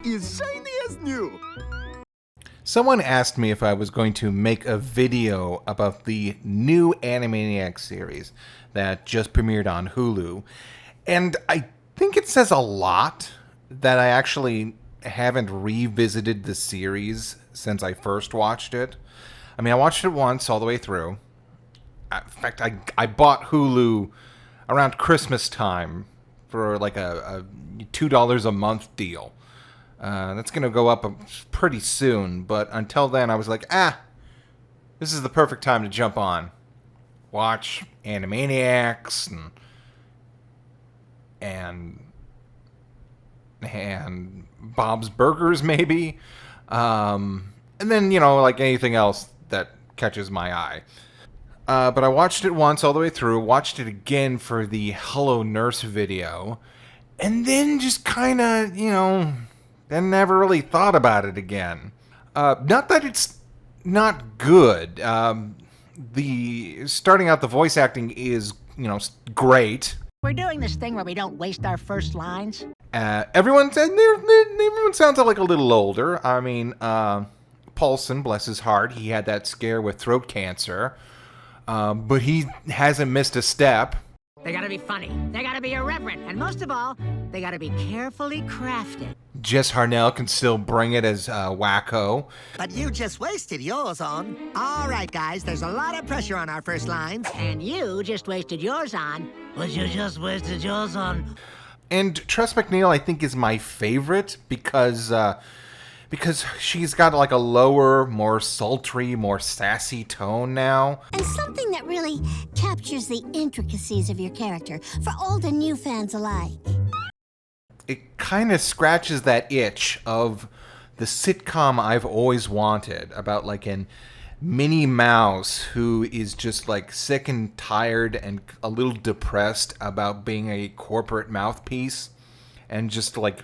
is shiny as new. Someone asked me if I was going to make a video about the new Animaniacs series that just premiered on Hulu. And I think it says a lot that I actually haven't revisited the series since I first watched it. I mean, I watched it once all the way through. In fact, I bought Hulu around Christmas time for like a $2 a month deal. That's going to go up pretty soon, but until then I was like, this is the perfect time to jump on. Watch Animaniacs and Bob's Burgers maybe. And then, like anything else that catches my eye. But I watched it once all the way through, watched it again for the Hello Nurse video, and then just kind of, then never really thought about it again. Not that it's not good. The starting out, the voice acting is, great. We're doing this thing where we don't waste our first lines. Everyone sounds like a little older. I mean, Paulson, bless his heart, he had that scare with throat cancer, but he hasn't missed a step. They gotta be funny, they gotta be irreverent, and most of all, they gotta be carefully crafted. Jess Harnell can still bring it as Wacko. But you just wasted yours on. All right, guys, there's a lot of pressure on our first lines. And you just wasted yours on. But you just wasted yours on. And Tress MacNeille, I think, is my favorite because she's got like a lower, more sultry, more sassy tone now. And something that really captures the intricacies of your character for old and new fans alike. It kind of scratches that itch of the sitcom I've always wanted, about like an Minnie Mouse who is just like sick and tired and a little depressed about being a corporate mouthpiece and just like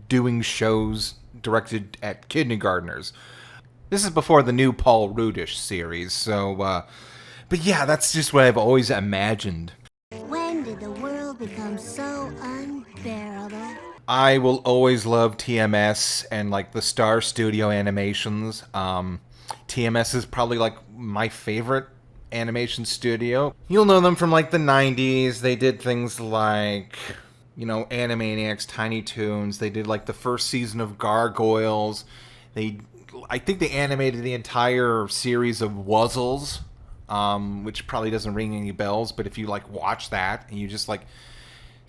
doing shows directed at kindergartners. This is before the new Paul Rudish series, so but yeah, that's just what I've always imagined. When did the world become so unbearable? I will always love TMS and like the Star Studio animations. TMS is probably like my favorite animation studio. You'll know them from like the 90s. They did things like, Animaniacs, Tiny Toons. They did like the first season of Gargoyles. I think they animated the entire series of Wuzzles, which probably doesn't ring any bells, but if you like watch that and you just like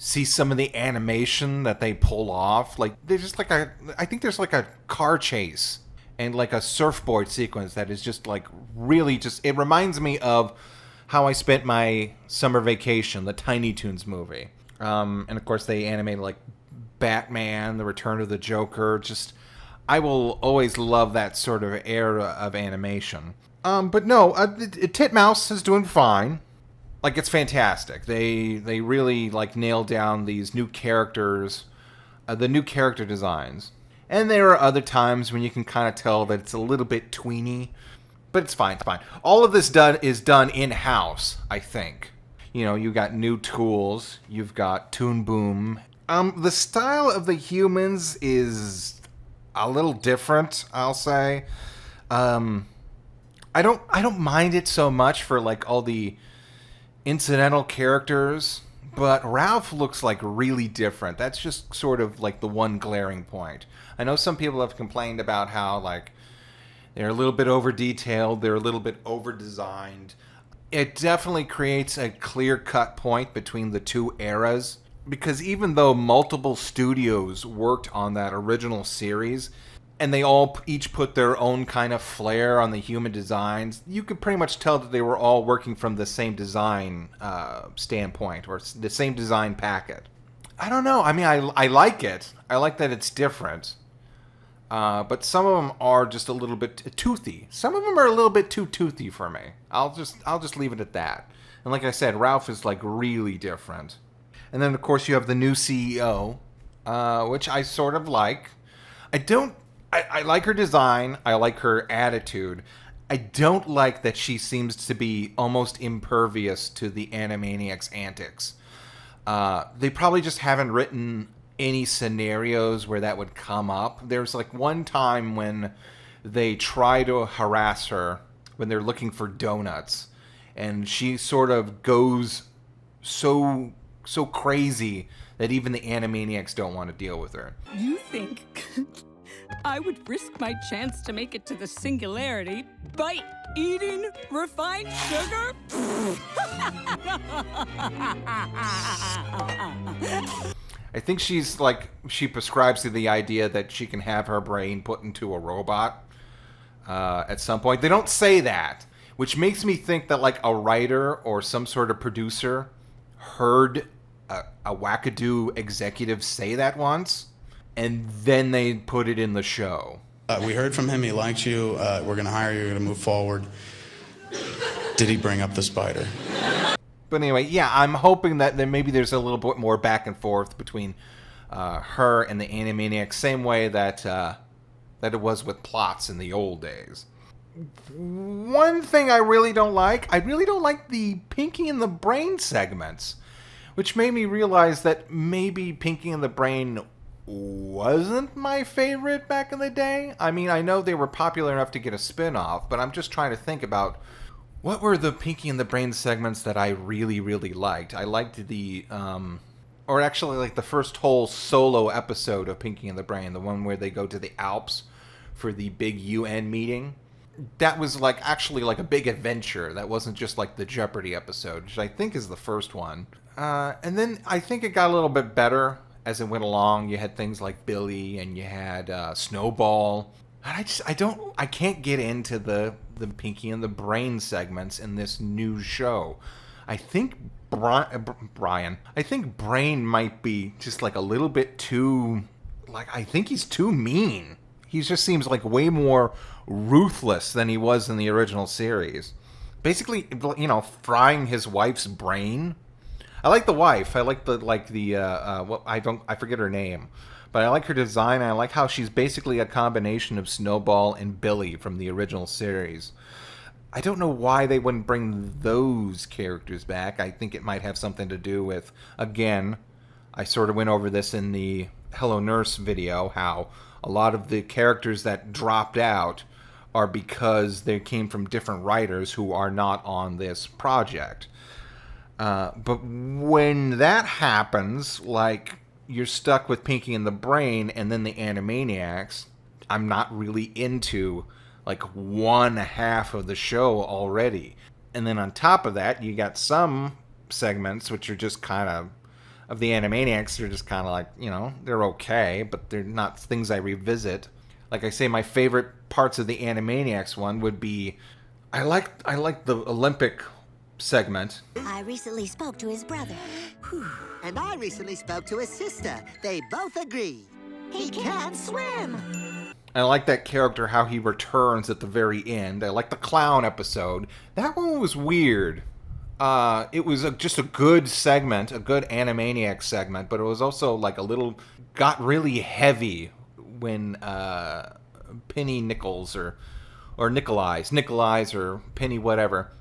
see some of the animation that they pull off, like there's just like I think there's like a car chase and like a surfboard sequence that is just like really just, it reminds me of how I spent my summer vacation, the Tiny Toons movie. And of course they animated like Batman, The Return of the Joker. Just, I will always love that sort of era of animation. But no, Titmouse is doing fine. Like, it's fantastic. They really like nailed down these new characters, the new character designs. And there are other times when you can kind of tell that it's a little bit tweeny, but it's fine. It's fine. All of this is done in-house, I think. You got new tools. You've got Toon Boom. The style of the humans is a little different, I'll say. I don't mind it so much for like all the incidental characters, but Ralph looks like really different. That's just sort of like the one glaring point. I know some people have complained about how like they're a little bit over detailed, they're a little bit over designed. It definitely creates a clear-cut point between the two eras, because even though multiple studios worked on that original series, and they all each put their own kind of flair on the human designs, you could pretty much tell that they were all working from the same design standpoint, or the same design packet. I don't know. I mean, I like it. I like that it's different. But some of them are just a little bit toothy. Some of them are a little bit too toothy for me. I'll just leave it at that. And like I said, Ralph is like really different. And then of course you have the new CEO, which I sort of like. I like her design. I like her attitude. I don't like that she seems to be almost impervious to the Animaniacs antics. They probably just haven't written any scenarios where that would come up. There's like one time when they try to harass her when they're looking for donuts, and she sort of goes so crazy that even the Animaniacs don't want to deal with her. You think I would risk my chance to make it to the singularity by eating refined sugar? I think she prescribes to the idea that she can have her brain put into a robot at some point. They don't say that, which makes me think that like a writer or some sort of producer heard a wackadoo executive say that once, and then they put it in the show. We heard from him. He liked you. We're going to hire you. We're going to move forward. Did he bring up the spider? But anyway, yeah, I'm hoping that maybe there's a little bit more back and forth between her and the Animaniacs, same way that it was with plots in the old days. One thing I really don't like the Pinky and the Brain segments, which made me realize that maybe Pinky and the Brain wasn't my favorite back in the day. I mean, I know they were popular enough to get a spin-off, but I'm just trying to think about what were the Pinky and the Brain segments that I really, really liked. I liked the, or actually like the first whole solo episode of Pinky and the Brain, the one where they go to the Alps for the big UN meeting. That was like actually like a big adventure. That wasn't just like the Jeopardy episode, which I think is the first one. And then I think it got a little bit better as it went along. You had things like Billy, and you had Snowball. I can't get into the Pinky and the Brain segments in this new show. I think Brian. I think Brain might be just like a little bit too, like, I think he's too mean. He just seems like way more ruthless than he was in the original series. Basically, you know, frying his wife's brain. I like the wife. I like I forget her name, but I like her design. I like how she's basically a combination of Snowball and Billy from the original series. I don't know why they wouldn't bring those characters back. I think it might have something to do with, again, I sort of went over this in the Hello Nurse video, how a lot of the characters that dropped out are because they came from different writers who are not on this project. But when that happens, like, you're stuck with Pinky and the Brain and then the Animaniacs, I'm not really into, like, one half of the show already. And then on top of that, you got some segments which are just kind of the Animaniacs, they're just kind of like, you know, they're okay, but they're not things I revisit. Like I say, my favorite parts of the Animaniacs one would be, I like the Olympic segment. I recently spoke to his brother. And I recently spoke to his sister. They both agree. He can't swim. I like that character, how he returns at the very end. I like the clown episode. That one was weird. It was just a good segment, a good Animaniacs segment, but it was also like got really heavy when Penny Nichols or Nikolai's or Penny whatever,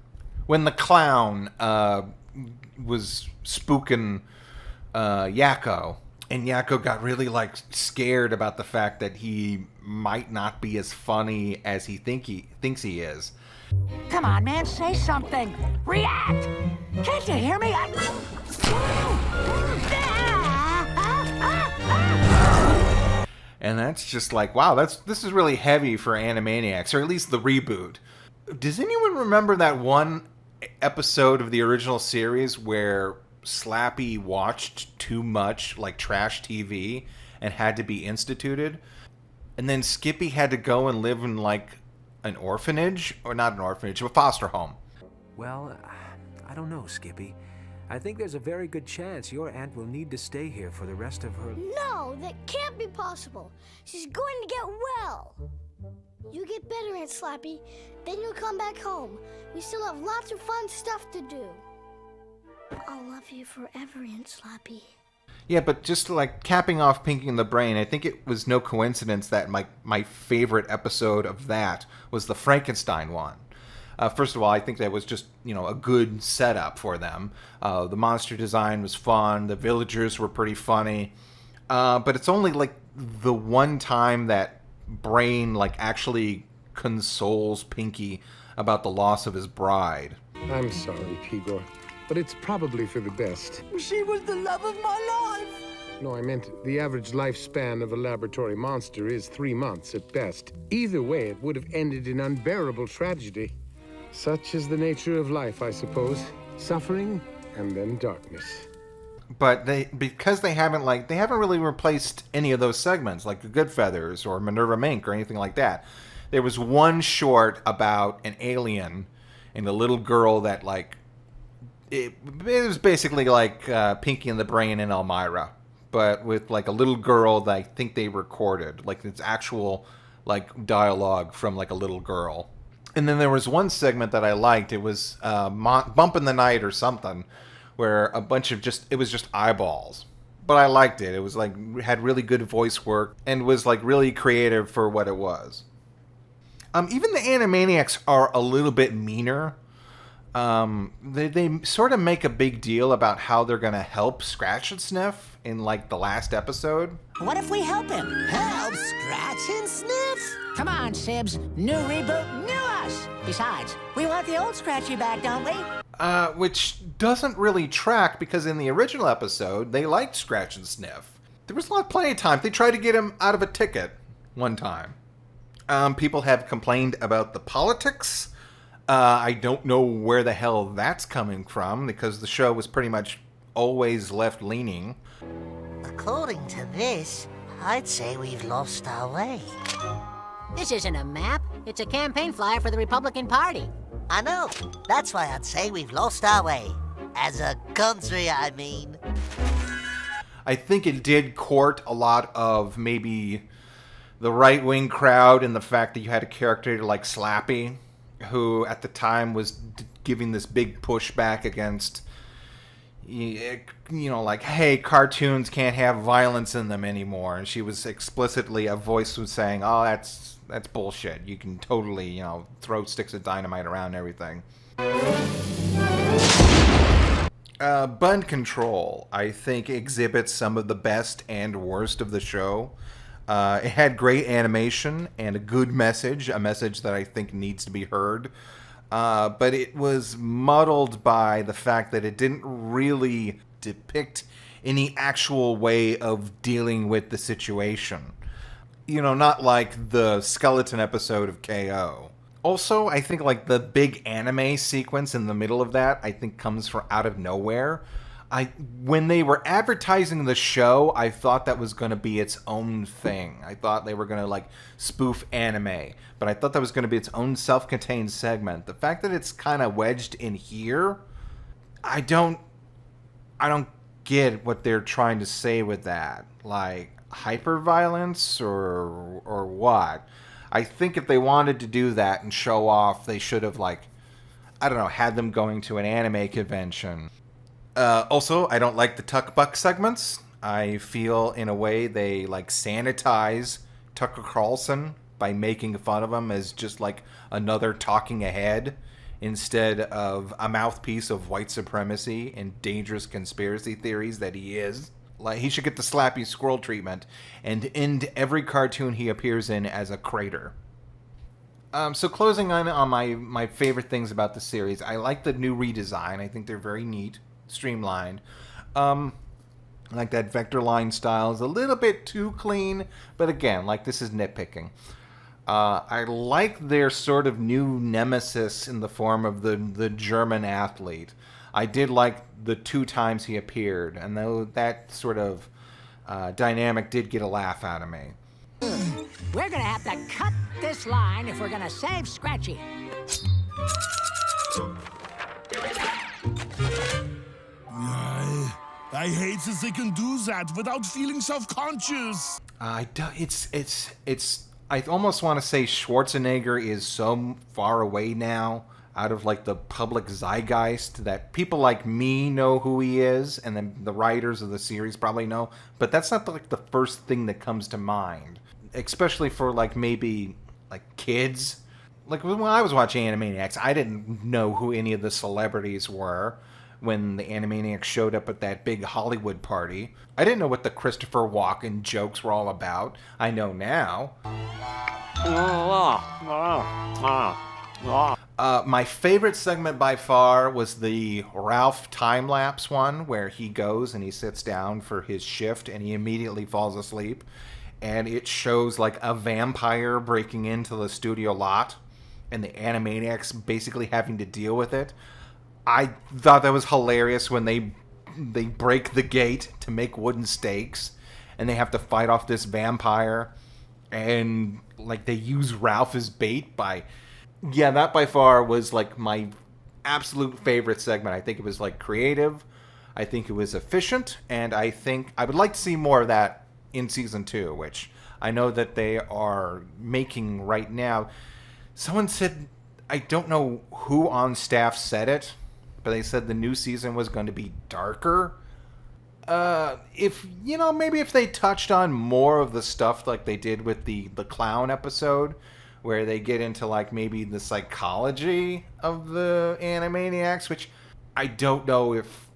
when the clown was spooking Yakko, and Yakko got really like scared about the fact that he might not be as funny as he thinks he is. Come on, man, say something. React! Can't you hear me? And that's just like, wow, this is really heavy for Animaniacs, or at least the reboot. Does anyone remember that one episode of the original series where Slappy watched too much, like, trash TV and had to be instituted? And then Skippy had to go and live in, like, an orphanage? Or not an orphanage, a foster home. Well, I don't know, Skippy. I think there's a very good chance your aunt will need to stay here for the rest of her... No, that can't be possible. She's going to get well. You get better, Aunt Slappy. Then you'll come back home. We still have lots of fun stuff to do. I'll love you forever, Aunt Slappy. Yeah, but just like capping off Pinky and the Brain, I think it was no coincidence that my favorite episode of that was the Frankenstein one. First of all, I think that was just, you know, a good setup for them. The monster design was fun. The villagers were pretty funny. But it's only like the one time that Brain like actually consoles Pinky about the loss of his bride. I'm sorry, Pigor, but it's probably for the best. She was the love of my life. No, I meant the average lifespan of a laboratory monster is 3 months at best. Either way, it would have ended in unbearable tragedy. Such is the nature of life, I suppose. Suffering and then darkness. But because they haven't really replaced any of those segments, like the Good Feathers or Minerva Mink or anything like that. There was one short about an alien and a little girl that it was basically like Pinky and the Brain and Elmira, but with like a little girl that I think they recorded, like it's actual like dialogue from like a little girl. And then there was one segment that I liked. It was Bump in the Night or something, where a bunch of it was just eyeballs. But I liked it. It was like, had really good voice work and was like really creative for what it was. Even the Animaniacs are a little bit meaner. They sort of make a big deal about how they're going to help Scratch and Sniff in like the last episode. What if we help him? Help Scratch and Sniff? Come on, Sibs. New reboot, new us. Besides, we want the old Scratchy back, don't we? Which doesn't really track because in the original episode, they liked Scratch and Sniff. There was plenty of time. They tried to get him out of a ticket one time. People have complained about the politics. I don't know where the hell that's coming from because the show was pretty much always left-leaning. According to this, I'd say we've lost our way. This isn't a map. It's a campaign flyer for the Republican Party. I know. That's why I'd say we've lost our way. As a country, I mean. I think it did court a lot of maybe the right-wing crowd and the fact that you had a character like Slappy, who at the time was giving this big pushback against, like, hey, cartoons can't have violence in them anymore. And she was explicitly, a voice was saying, oh, that's bullshit. You can totally, throw sticks of dynamite around and everything. Bun Control, I think, exhibits some of the best and worst of the show. It had great animation and a good message, a message that I think needs to be heard. But it was muddled by the fact that it didn't really depict any actual way of dealing with the situation. Not like the skeleton episode of KO. Also, I think like the big anime sequence in the middle of that, I think comes from out of nowhere. When they were advertising the show, I thought that was going to be its own thing. I thought they were going to like spoof anime, but I thought that was going to be its own self-contained segment. The fact that it's kind of wedged in here, I don't get what they're trying to say with that. Like hyper-violence or what? I think if they wanted to do that and show off, they should have had them going to an anime convention. Also, I don't like the Tuck Buck segments. I feel, in a way, they sanitize Tucker Carlson by making fun of him as just another talking head instead of a mouthpiece of white supremacy and dangerous conspiracy theories that he is. He should get the Slappy Squirrel treatment and end every cartoon he appears in as a crater. So closing on my favorite things about the series, I like the new redesign. I think they're very neat. Streamlined. Like that vector line style is a little bit too clean, but again, this is nitpicking. I like their sort of new nemesis in the form of the German athlete. I did like the 2 times he appeared, and though that sort of dynamic did get a laugh out of me. We're gonna have to cut this line if we're gonna save Scratchy. I hate that they can do that without feeling self-conscious. I almost want to say Schwarzenegger is so far away now out of the public zeitgeist that people like me know who he is, and then the writers of the series probably know, but that's not the first thing that comes to mind, especially for maybe kids. When I was watching Animaniacs, I didn't know who any of the celebrities were. when the Animaniacs showed up at that big Hollywood party. I didn't know what the Christopher Walken jokes were all about. I know now. My favorite segment by far was the Ralph time-lapse one, where he goes and he sits down for his shift and he immediately falls asleep. And it shows like a vampire breaking into the studio lot and the Animaniacs basically having to deal with it. I thought that was hilarious when they break the gate to make wooden stakes and they have to fight off this vampire, and like they use Ralph as bait. That by far was like my absolute favorite segment. I think it was like creative, I think it was efficient, and I think I would like to see more of that in season 2, which I know that they are making right now. Someone said, I don't know who on staff said it, but they said the new season was going to be darker. Maybe if they touched on more of the stuff like they did with the clown episode, where they get into like maybe the psychology of the Animaniacs, which I don't know if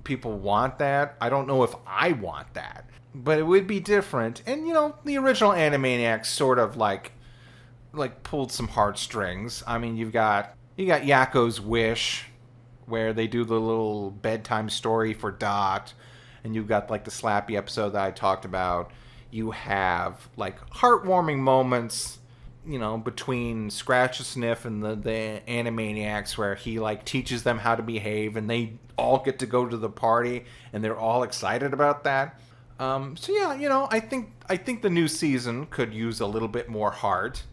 people want that. I don't know if I want that, but it would be different. And the original Animaniacs sort of like pulled some heartstrings. I mean, you got Yakko's Wish, where they do the little bedtime story for Dot, and you've got like the Slappy episode that I talked about. You have like heartwarming moments, between Scratch a Sniff and the Animaniacs, where he like teaches them how to behave, and they all get to go to the party, and they're all excited about that. I think the new season could use a little bit more heart.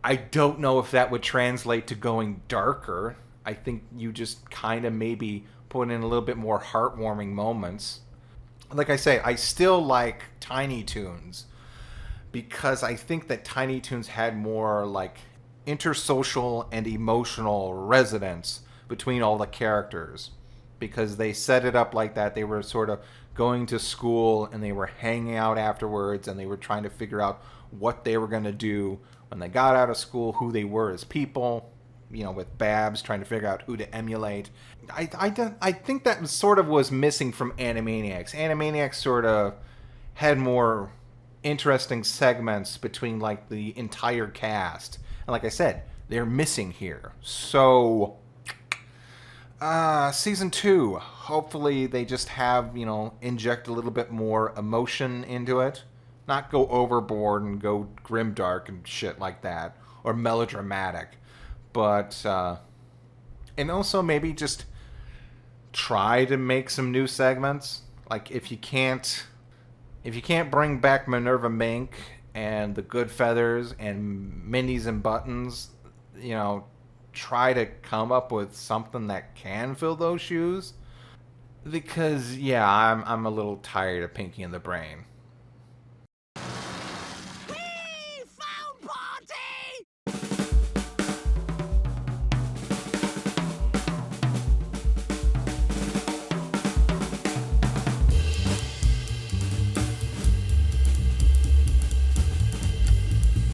I don't know if that would translate to going darker. I think you just kind of maybe put in a little bit more heartwarming moments. Like I say, I still like Tiny Toons, because I think that Tiny Toons had more like intersocial and emotional resonance between all the characters, because they set it up like that. They were sort of going to school and they were hanging out afterwards, and they were trying to figure out what they were going to do when they got out of school, who they were as people, with Babs trying to figure out who to emulate. I think that sort of was missing from Animaniacs. Animaniacs sort of had more interesting segments between like the entire cast, and like I said, they're missing here. So season 2, hopefully they just have inject a little bit more emotion into it, not go overboard and go grimdark and shit like that, or melodramatic, but and also maybe just try to make some new segments. Like if you can't bring back Minerva Mink and the Good Feathers and Mindy's and Buttons, try to come up with something that can fill those shoes. Because I'm a little tired of Pinky and the Brain.